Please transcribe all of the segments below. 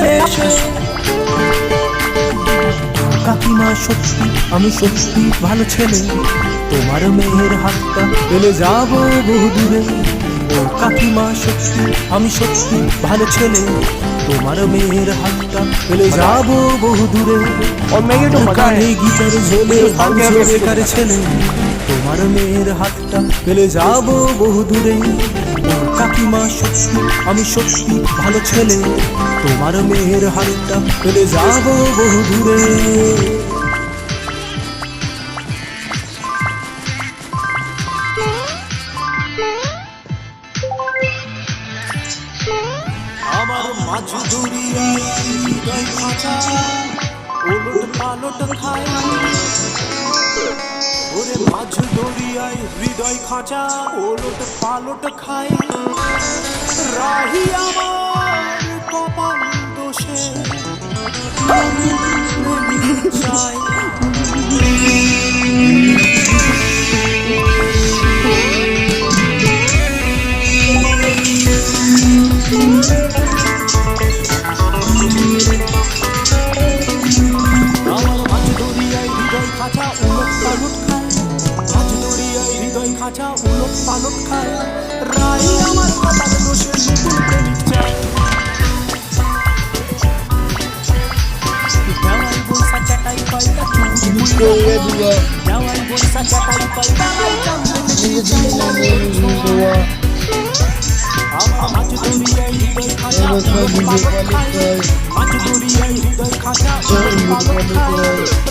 এসে কাকিমা সত্যি আমি সত্যি ভালো ছেলে, তোমার মেয়ের হাতটা পেলে যাব বহু দূরে। ও কাকিমা সত্যি আমি সত্যি ভালো ছেলে, তোমার মেয়ের হাতটা পেলে যাব বহু দূরে। কানে গিটার ঝোলে ভাঙছে বেকার ছেলে, তোমার মেয়ের হাতটা পেলে যাব বহু দূরে। ও কাকিমা সত্যি আমি সত্যি ভালো ছেলে, তোমার মেয়ের হাতটা পেলে যাব বহু দূরে। আমার মাঝ দরিয়ায় হৃদয় খাঁচা ওলট পালট খায়, ওরে মাঝ দরিয়ায় হৃদয় খাঁচা ওলট পালট খায়। রাহি আমার কপাল দোষে চাই, খাঁচা উলট পালট খায়, মাঝ দরিয়ায় হৃদয় খাঁচা উলট পালট খায়। রাই আমার কপাল দোষে নতুন প্রেমিক চাই, দেওয়াল বৈশা চাটাই পাল্টা দেওয়াল বৈশা চাটাই পাল্টা মাঝ দরিয়ায় হৃদয় খাঁচা উলট পালট খায়, মাঝ দরিয়ায় হৃদয় খাঁচা উলট পালট খায়।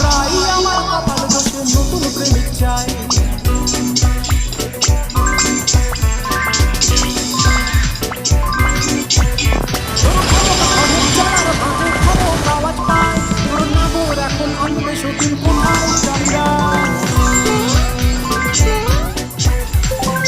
রাই আমার কপাল দোষে নতুন প্রেমিক চাই। আওয়াজ পায় তোর নাগর এখন আনবে সতীন কোথায় যাইরা,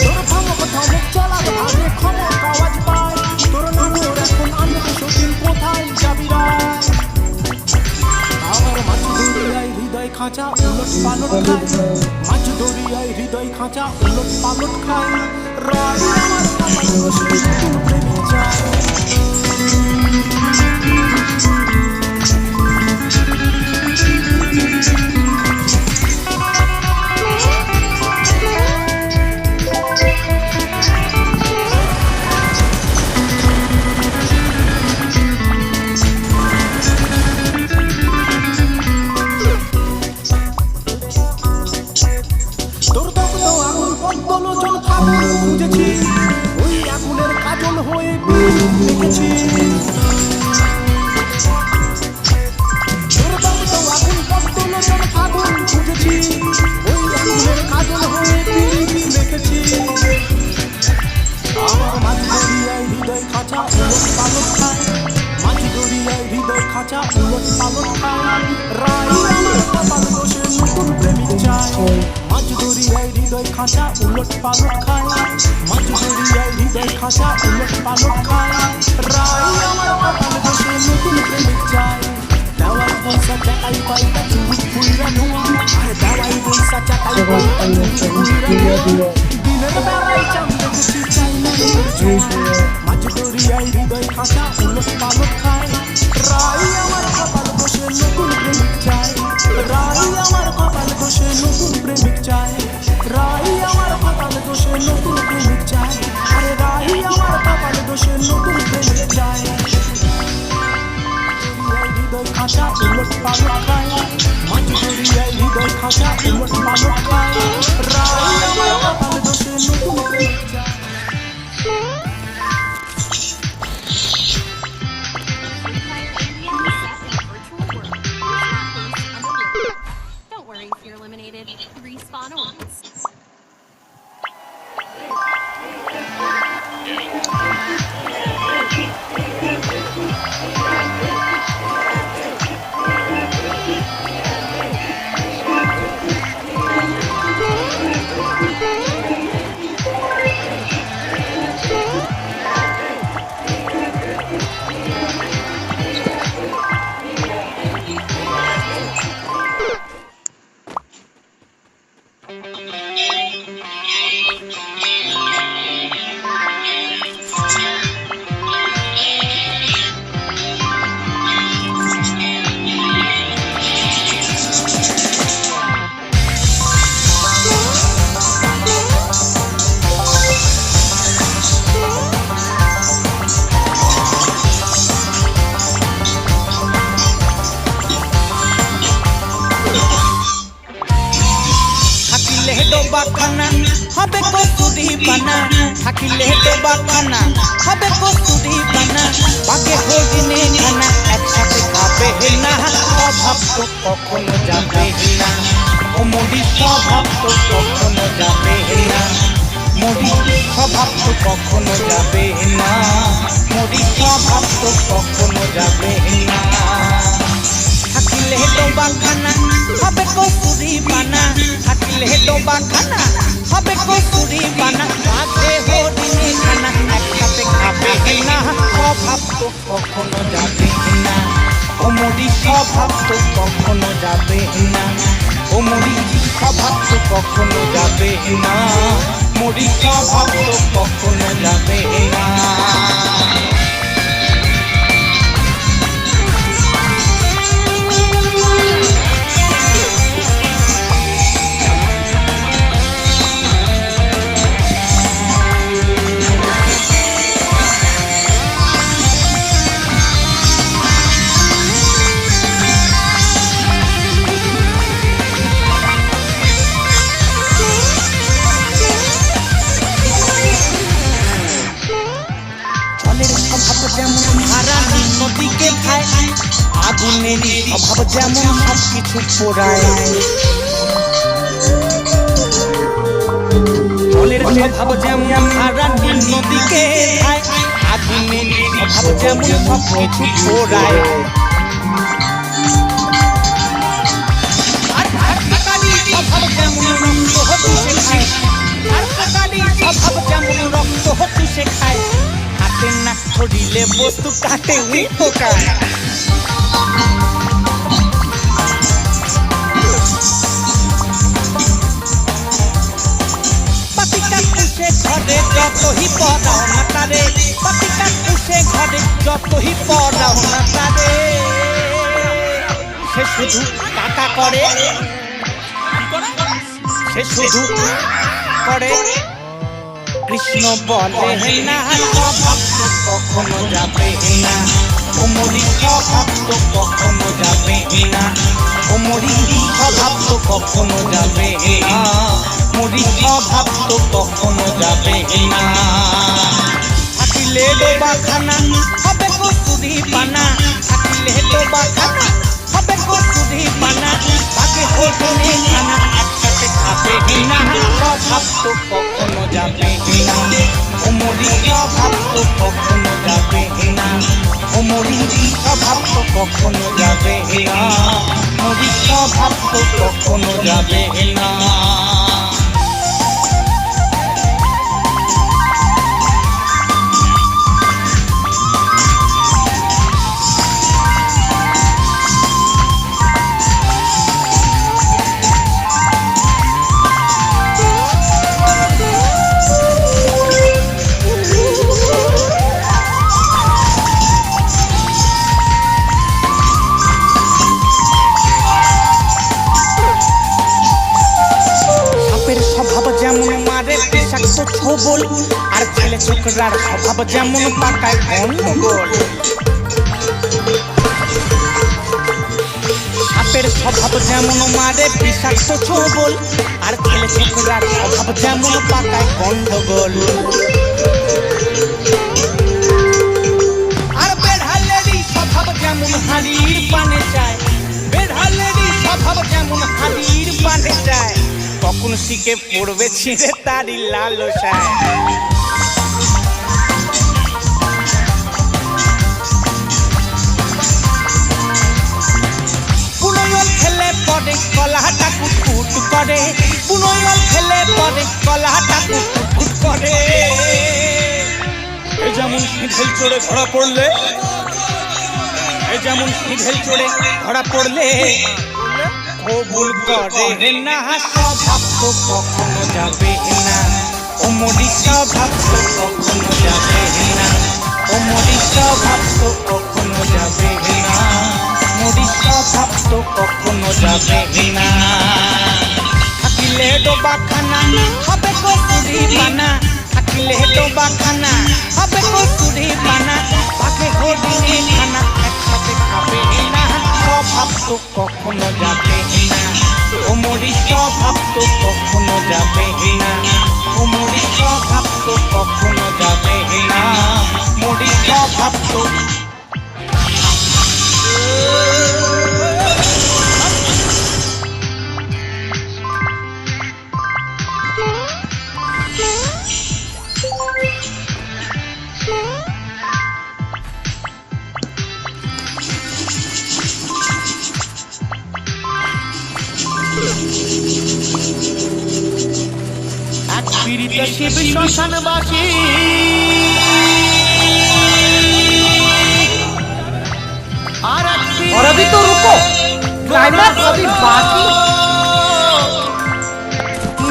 তোর ধমক ধমক চলার ভাবে খবর আওয়াজ পায় তোর নাগর এখন আনবে সতীন কোথায় যাবিরা। আমার মাঝ দরিয়ায় হৃদয় খাঁচা উলট পালট খায়, মাঝ দরিয়ায় হৃদয় খাঁচা উলট পালট খায়। রাই আমার কপাল দোষে নতুন প্রেমিক চাই। তোর দগ্ধ আগুন পদ্মলোচন আগুন খুঁজেছি, ওই আগুনের কাজল হয়ে দেখেছি। তোর দগ্ধ আগুন পদ্মলোচন আগুন খুঁজেছি, ওই আগুনের কাজল হয়ে দেখেছি। আমার মাঝ দরিয়ায় হৃদয় খাঁচা উলট পালট খায়, মাঝ দরিয়ায় হৃদয় খাঁচা উলট পালট খায়। রাই আমার কপাল দোষে নতুন প্রেমিক চাই, মাঝ দরিয়ায় হৃদয় খাঁচা উলট পালট খায়, মাঝ দরিয়ায় হৃদয় খাঁচা উলট পালট খায়। রাই আমার কপাল দোষে নতুন প্রেমিক চাই। দেওয়াল বৈশা চাটাই পাল্টা চুরি ফুইরা ধোয়া, আরে দেওয়াল বৈশা চাটাই পাল্টা চুরি ফুইরা ধোয়া। দিনের বেলায় চাঁদ দেখেছি চাই না মাঝ দরিয়ায় হৃদয় খাঁচা উলট পালট খায়। রাই আমার কপাল দোষে নতুন প্রেমিক চাই, রাই আমার কপাল দোষে নতুন প্রেমিক চাই, রাই আমার কপাল দোষে নতুন প্রেমিক চাই, আরে রাই আমার কপাল দোষে নতুন প্রেমিক চাই। হৃদয় খাঁচা উলট পালট খায়, মাঝ দরিয়ায় হৃদয় খাঁচা উলট পালট খায়। রাই আমার কপাল দোষে নতুন প্রেমিক চাই। Don't worry if you're eliminated. Respawn awaits. হবে কস্তুরি পানা থাকিলে ডোবা খানা হবে কস্তুরি পানা পাকে হরিণে খানা একসাথে খাবে না স্বভাব তো কখনো যাবে না ও মোদি স্বভাব তো কখনো যাবে না মোদি স্বভাব তো কখনো যাবে না মোদি স্বভাব তো কখনো যাবে না থাকিলে ডোবা খানা হবে কস্তুরি পানা থাকিলে ডোবা খানা হবে কস্তুরি পানা পাকে হরিণে খানা একসাথে খাবে না স্বভাব তো কখনো যাবে না ও মোদি স্বভাব তো কখনো যাবে না ও মোদি স্বভাব তো কখনো যাবে না মোদি স্বভাব তো কখনো যাবে না স্বভাব যেমন ধারা নদীকে খায় আগুনেরই স্বভাব যেমন সবকিছু পোড়ায় জলের স্বভাব যেমন ধারা নদীকে খায় আগুনেরই স্বভাব যেমন সবকিছু পোড়ায় আর কাটারি স্বভাব যেমন রক্ত হতে খায় আর কাটারি স্বভাব যেমন রক্ত হতে খায় না ছড়িলে বস্তু কাটে উই পোকায় পাতিকা পুষে ঘরে যতই পড়াও না তারে পাতিকা পুষে ঘরে যতই পড়াও না তারে সে শুধু টাকা করে সে শুধু করে কৃষ্ণ বলে না স্বভাব তো কখনো যাবে না ও মোদি স্বভাব তো কখনো যাবে না ও মোদি স্বভাব তো কখনো যাবে না মোদি স্বভাব তো কখনো যাবে না থাকিলে ডোবা খানা হবে কস্তুরি পানা থাকিলে ডোবা খানা হবে কস্তুরি পানা পাকে হরিণে খানা একসাথে খাবে না স্বভাব তো কখনো যাবে না ও মোদি স্বভাব তো কখনো যাবে না ও মোদি স্বভাব তো কখনো যাবে না মোদি স্বভাব তো কখনো যাবে না যেমন মারে বিষাক্ত ছোবল আর ছেলে ছোকরার স্বভাব যেমন পাকায় গন্ডগোল সাপের স্বভাব যেমন মারে বিষাক্ত ছোবল আর ছেলে ছোকরার স্বভাব যেমন পাকায় গন্ডগোল আর বেড়ালেরই স্বভাব যেমন হাড়ির পানে যায় বেড়ালেরই স্বভাব যেমন হাড়ির পানে যায় কখন শিখে পড়বে ছিঁড়ে তারি লালসায় পুনয়ল খেলে পরে কলাটা কুটকুট করে পুনয়ল খেলে পরে কলাটা কুটকুট করে এই যেমন সিঁধেল চড়ে ধরা পড়লে এই যেমন সিঁধেল চড়ে ধরা পড়লে কবুল করে না স্বভাব তো কখনো যাবে না ও মোদি স্বভাব তো কখনো যাবে না ও মোদি স্বভাব তো কখনো যাবে না মোদি স্বভাব তো কখনো যাবে না থাকিলে ডোবা খানা হবে কস্তুরি পানা থাকিলে ডোবা খানা হবে কস্তুরি পানা পাকে হরিণে খানা একসাথে খাবে না স্বভাব তো কখনো যাবে না ও মোদি স্বভাব তো কখনো যাবে না অভাব তো এক পীড়িত শিব শ্মশানবাসী আর এক और अभी तो रुको क्लाइमैक्स अभी बाकी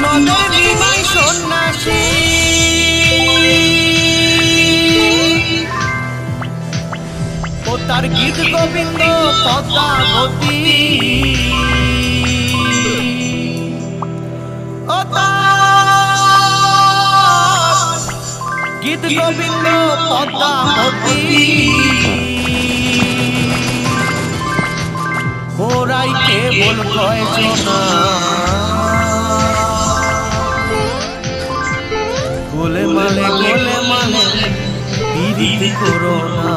নদের নিমাই সন্ন্যাসী ও তার গীত গোবিন্দ পদ্মাবতী ও তার গীত গোবিন্দ পদ্মাবতী ওরাই কেবল কয়জনা গোলে মালে পিরিতি করো না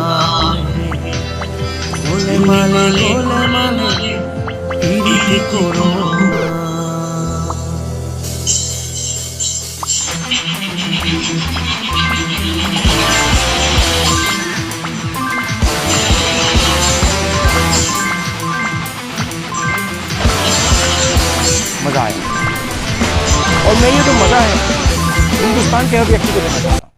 গোলে মালে পিরিতি করো না मजा आया और मैं ये तो मजा है हिंदुस्तान के हर व्यक्ति को देना चाहता हूँ।